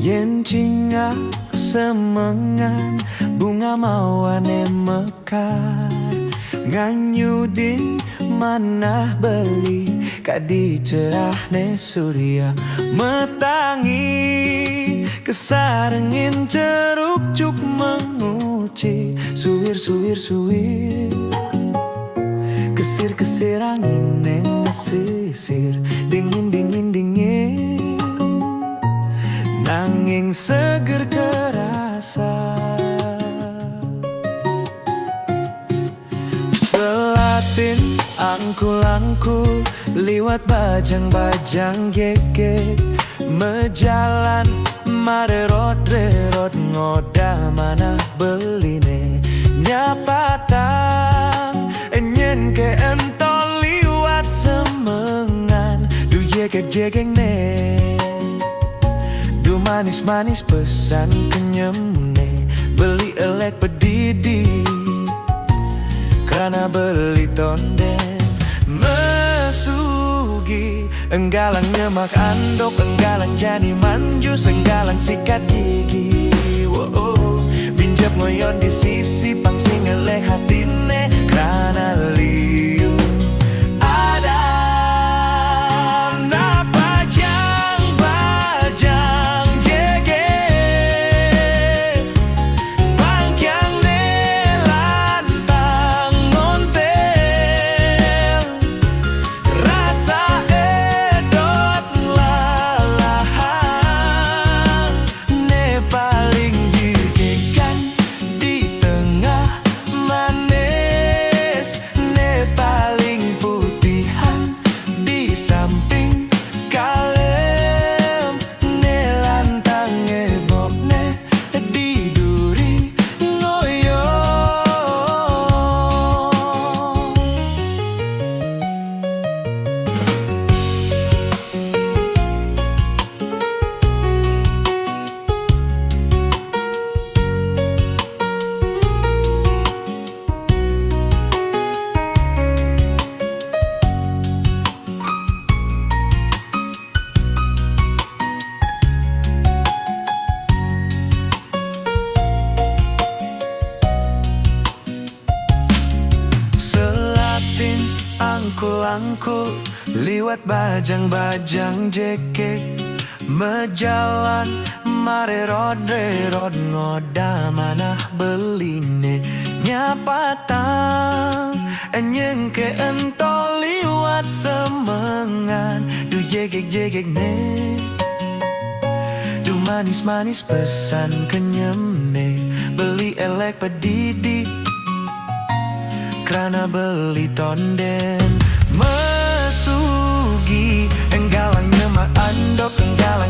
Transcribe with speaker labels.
Speaker 1: Yen cingak semengan bunga mawane mekar nganyudin manah beli kadi cerahne surya metangi kesarengin ceruk cuk menguci suwir suwir suwir kesir kesir angin neng sisir dingin dingin dingin nanging seger kerasa. Selatin angkul-angkul liwat bajang-bajang gegek mejalan marerot-rerot ngoda mana beline nyapatang enyen ke entol liwat semengan du jegek-jegek ne du manis-manis pesan kenyemne beli elek pedidi karena beli tonden mesugi enggalang nyemak andok enggalang jadi manjus enggalang sikat gigi binjap ngoyon di sisi pangsing eleh hatine karena liu ada na bajang-bajang jege bangkyang ne lantang ngontel rasa edot lalahan ne paling jigekan di tengah manis ne paling putihan di samping kalem ne lantang ebok ne di duri ngoyo. Selatin angkul-angkul liwat bajang-bajang jekek mejalan marerod-rerod ngoda manah beline nyapatang enyeng ke entol liwat semengan du jegek-jegek ne du manis-manis pesan kenyemne beli elek pedidi karena beli tonden mesugi enggalang nyemak andok enggalang